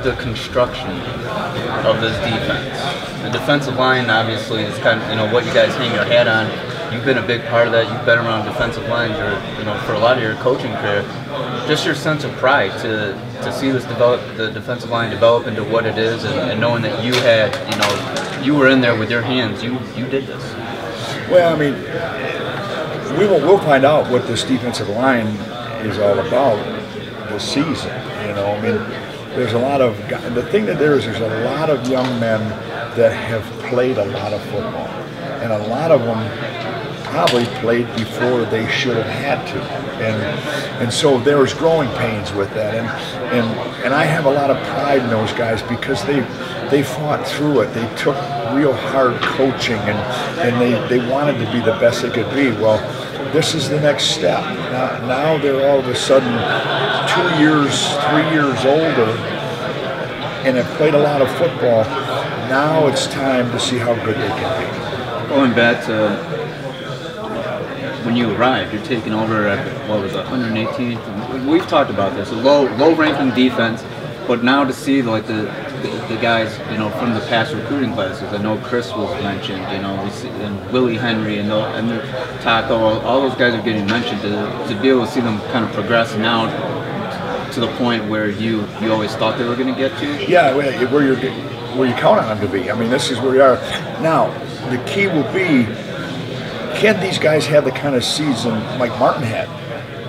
the construction of this defense? The defensive line obviously is kind of, you know, what you guys hang your hat on. You've been a big part of that. You've been around defensive lines, or, you know, for a lot of your coaching career. Just your sense of pride to see this develop, the defensive line develop into what it is, and knowing that you had, you know, you were in there with your hands. You did this. Well, I mean, we'll find out what this defensive line is all about this season. You know, I mean, there's a lot of, the thing that there's a lot of young men that have played a lot of football, and a lot of them probably played before they should have had to, and so there was growing pains with that, and I have a lot of pride in those guys because they fought through it. They took real hard coaching, and they wanted to be the best they could be. Well, this is the next step. Now they're all of a sudden 2 years, 3 years older, and have played a lot of football. Now it's time to see how good they can be. Going back to when you arrived, you're taking over at, what was it, 118th? We've talked about this, a low-ranking defense, but now to see like the guys, you know, from the past recruiting classes. I know Chris was mentioned, you know, and Willie Henry and Taco, all those guys are getting mentioned. To be able to see them kind of progress now to the point where you always thought they were going to get to. Yeah, where you count on them to be. I mean, this is where we are now. The key will be, can these guys have the kind of season Mike Martin had?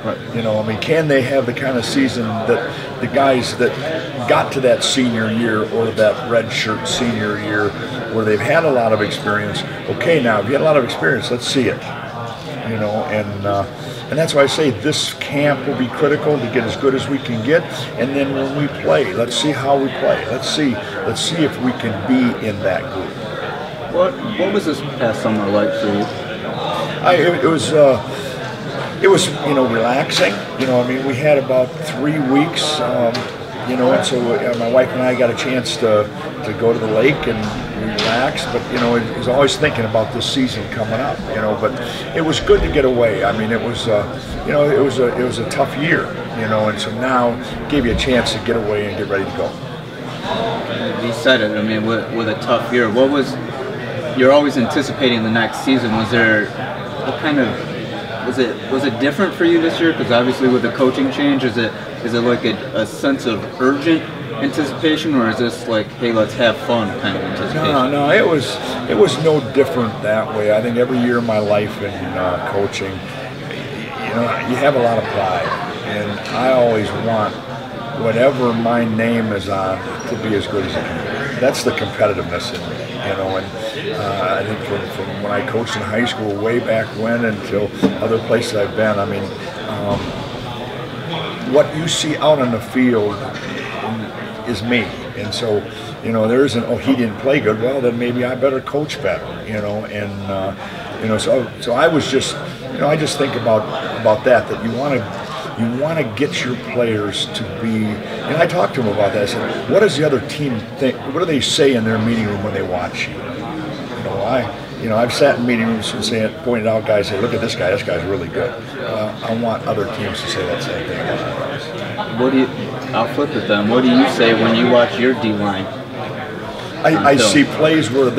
Right. You know, I mean, can they have the kind of season that the guys that got to that senior year or that redshirt senior year where they've had a lot of experience? Okay, now, if you had a lot of experience, let's see it. You know, and that's why I say this camp will be critical to get as good as we can get, and then when we play, let's see how we play. Let's see if we can be in that group. What was this past summer like for you? It was, you know, relaxing. You know, I mean, we had about 3 weeks, you know, and so my wife and I got a chance to go to the lake and relax. But, you know, I was always thinking about this season coming up, you know. But it was good to get away. I mean, it was, you know, it was a tough year, you know, and so now it gave you a chance to get away and get ready to go. You said it. I mean, with a tough year, what was? You're always anticipating the next season. Was there, what kind of, was it different for you this year? Because obviously with the coaching change, is it like a sense of urgent anticipation, or is this like, hey, let's have fun kind of anticipation? No, it was no different that way. I think every year of my life in coaching, you know, you have a lot of pride, and I always want whatever my name is on to be as good as it can be. That's the competitiveness in me, you know, and I think from when I coached in high school way back when until other places I've been, I mean, what you see out on the field is me. And so, you know, there isn't, oh, he didn't play good, well, then maybe I better coach better, you know, and, you know, so I was just, you know, I just think about that you want to get your players to be, and I talked to them about that. I said, what does the other team think? What do they say in their meeting room when they watch you? You know, I've sat in meeting rooms and pointed out guys, say, look at this guy's really good. I want other teams to say that same thing about us. I'll flip it then. What do you say when you watch your D-line? I see plays where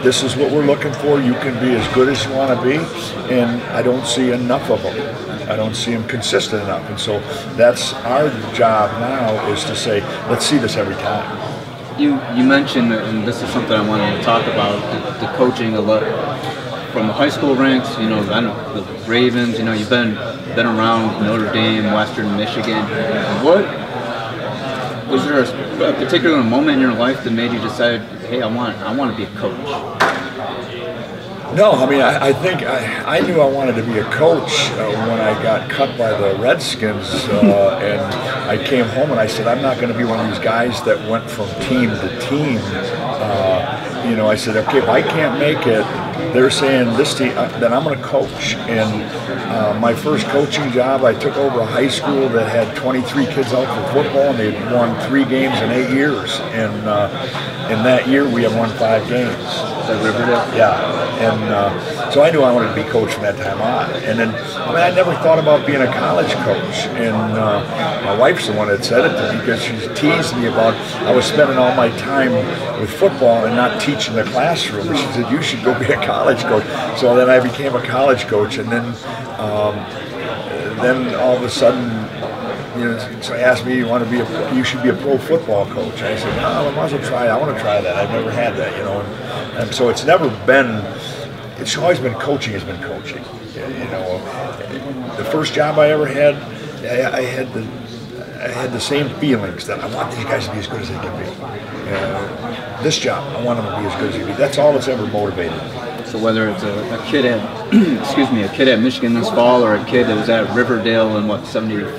this is what we're looking for. You can be as good as you want to be, and I don't see enough of them. I don't see them consistent enough, and so that's our job now, is to say, let's see this every time. You mentioned, and this is something I wanted to talk about, the coaching a lot from the high school ranks. You know, the Ravens. You know, you've been around Notre Dame, Western Michigan. What was there a particular moment in your life that made you decide, hey, I want to be a coach? No, I mean, I think I knew I wanted to be a coach when I got cut by the Redskins, and I came home and I said, I'm not going to be one of these guys that went from team to team. You know, I said, okay, if I can't make it, they're saying this team, then I'm going to coach. And my first coaching job, I took over a high school that had 23 kids out for football, and they'd won 3 games in 8 years. And in that year, we had won 5 games. At Riverdale? Yeah. so I knew I wanted to be coach from that time on. And then, I mean, I never thought about being a college coach. And my wife's the one that said it to me because she teased me about I was spending all my time with football and not teaching the classroom. And she said, you should go be a college coach. So then I became a college coach, and then all of a sudden, so he asked me, you should be a pro football coach. I said, no, I might as well try it. I want to try that. I've never had that, And so it's always been coaching has been coaching. The first job I ever had, I had the same feelings that I want these guys to be as good as they can be. This job, I want them to be as good as they can be. That's all that's ever motivated me. So whether it's a kid at, a kid at Michigan this fall, or a kid that was at Riverdale in what, 72.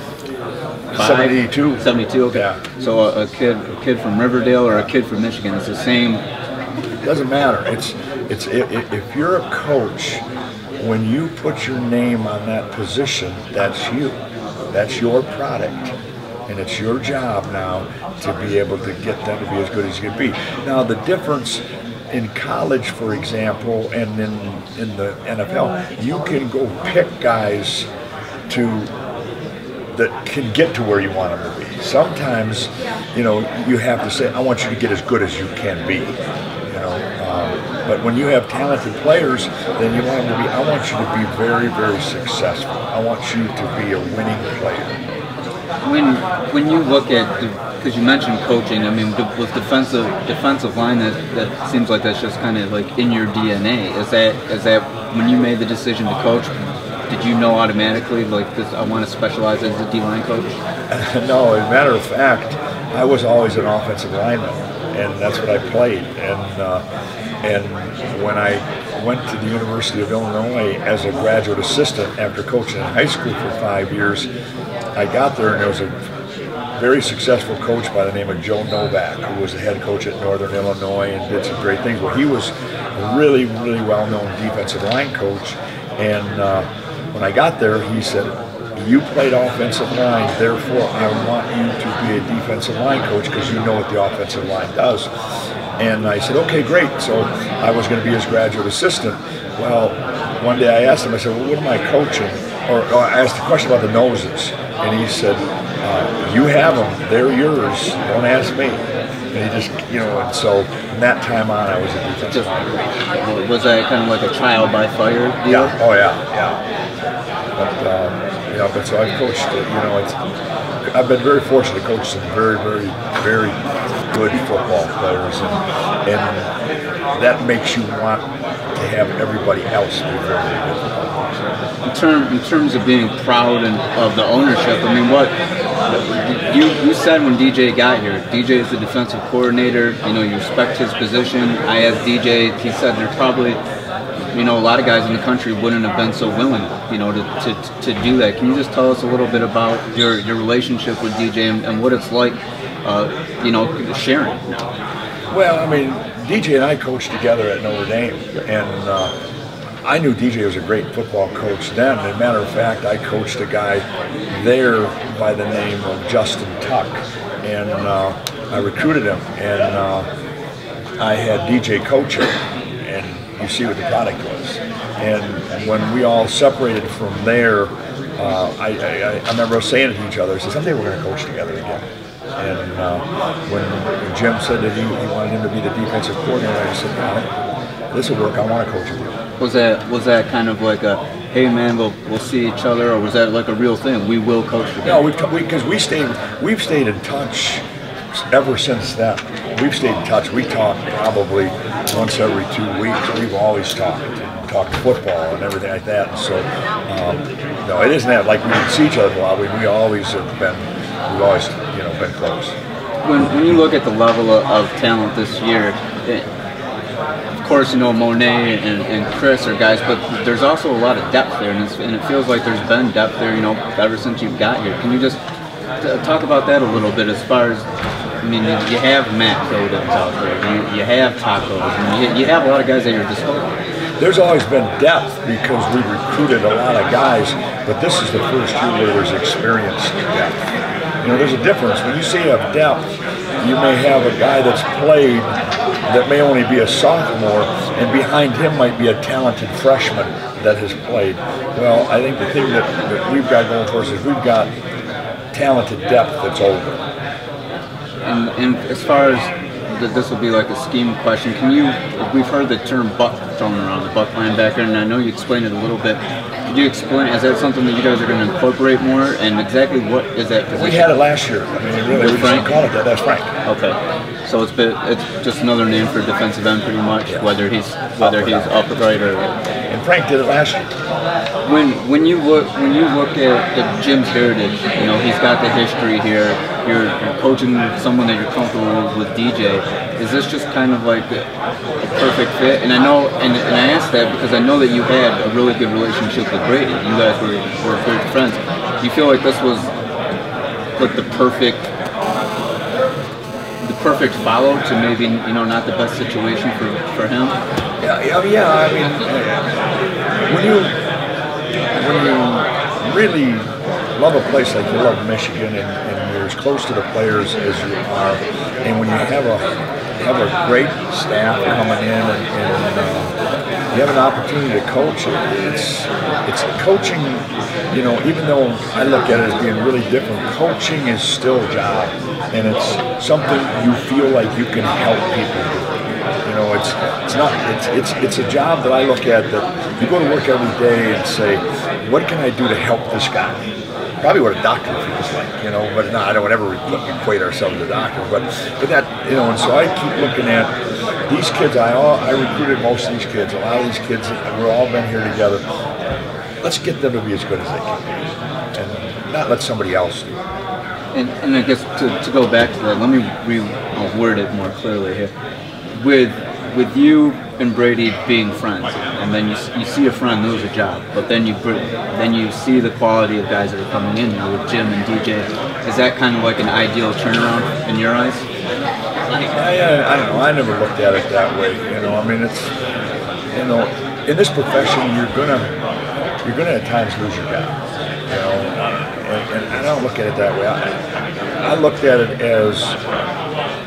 72, okay. Yeah. So a kid from Riverdale or a kid from Michigan, it's the same. It doesn't matter. If you're a coach, when you put your name on that position, that's you. That's your product. And it's your job now to be able to get them to be as good as you can be. Now the difference in college, for example, and in the NFL, you can go pick guys that can get to where you want them to be. Sometimes, you have to say, I want you to get as good as you can be. But when you have talented players, then you want them to be, I want you to be very, very successful. I want you to be a winning player. When you look at, because you mentioned coaching, I mean, with defensive line, that seems like that's just kind of like in your DNA. Is that when you made the decision to coach, did you know automatically, like, this, I want to specialize as a D-line coach? No, as a matter of fact, I was always an offensive lineman, and that's what I played. And when I went to the University of Illinois as a graduate assistant after coaching in high school for 5 years, I got there and there was a very successful coach by the name of Joe Novak, who was the head coach at Northern Illinois and did some great things. Well, he was a really, really well-known defensive line coach, and when I got there, he said, you played offensive line, therefore I want you to be a defensive line coach because you know what the offensive line does. And I said, okay, great. So I was going to be his graduate assistant. Well, one day I asked him, I said, well, what am I coaching? Or I asked a question about the noses. And he said, you have them, they're yours, don't ask me. And he just, and so from that time on, I was a defensive lineman. Was that kind of like a trial by fire deal? Yeah, oh yeah. But so I've coached, I've been very fortunate to coach some very, very, very good football players, and that makes you want to have everybody else be very, very good football players. In terms of being proud of the ownership, I mean, what you said when DJ got here, DJ is the defensive coordinator, you respect his position. I asked DJ, he said there probably, a lot of guys in the country wouldn't have been so willing, to do that. Can you just tell us a little bit about your relationship with DJ and what it's like, sharing? Well, I mean, DJ and I coached together at Notre Dame, and I knew DJ was a great football coach then. As a matter of fact, I coached a guy there by the name of Justin Tuck, and I recruited him, and I had DJ coach him, and you see what the product was. And when we all separated from there, I remember us saying to each other, I said, someday we're going to coach together again. And when Jim said that he wanted him to be the defensive coordinator, I said, no, this will work, I want to coach with you. Was that kind of like a, hey man, we'll see each other, or was that like a real thing? We will coach together. No, because we've stayed in touch ever since then. We've stayed in touch. We talk probably once every 2 weeks. We've always talked football and everything like that. And so, no, it isn't that like we didn't see each other a lot. We always have been, we've always, been close. When you look at the level of talent this year, of course, Monet and Chris are guys, but there's also a lot of depth there, and it feels like there's been depth there, ever since you've got here. Can you just talk about that a little bit as far as, I mean, you have Matt Godins out there, you have Tacos, and you have a lot of guys at your disposal. There's always been depth because we recruited a lot of guys, but this is the first year where there's experienced depth. You know, there's a difference. When you say of depth, you may have a guy that's played that may only be a sophomore, and behind him might be a talented freshman that has played. Well, I think the thing that we've got going for us is we've got talented depth that's older. And as far as this will be like a scheme question, we've heard the term buck thrown around, the buck linebacker, and I know you explained it a little bit. Could you explain, is that something that you guys are going to incorporate more, and exactly what is that position? We had it last year. I mean, really, we just call it that. That's Frank. Okay, so it's just another name for defensive end, pretty much. Yeah. Whether he's upright or. And Frank did it last year. When you look at Jim's heritage, you know, he's got the history here. You're coaching someone that you're comfortable with, DJ. Is this just kind of like a perfect fit? And I know, and I asked that because I know that you had a really good relationship with Brady. You guys were great friends. Do you feel like this was like the perfect follow to maybe, you know, not the best situation for him? Yeah. I mean, when you really love a place like you love Michigan, and you're as close to the players as you are, and when you have a great staff coming in, and you have an opportunity to coach, it's coaching. You know, even though I look at it as being really different, coaching is still a job, and it's something you feel like you can help people do. You know, it's a job that I look at that you go to work every day and say, what can I do to help this guy? Probably what a doctor feels like, you know, but no, I don't ever equate ourselves to doctors, but that, you know, and so I keep looking at these kids. I recruited most of these kids. A lot of these kids, we've all been here together. Let's get them to be as good as they can be, and not let somebody else do it. And I guess to go back to that, let me reword it more clearly here. With you and Brady being friends, and then you see a friend lose a job, but then you see the quality of guys that are coming in now with Jim and DJ. Is that kind of like an ideal turnaround in your eyes? I don't know. I never looked at it that way. You know, I mean, it's, you know, in this profession, you're gonna at times lose your job. You know, and I don't look at it that way. I looked at it as,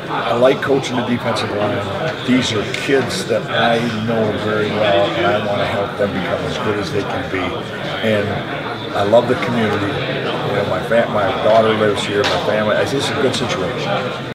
I like coaching the defensive line. These are kids that I know very well, and I want to help them become as good as they can be. And I love the community. You know, my daughter lives here, my family. It's just a good situation.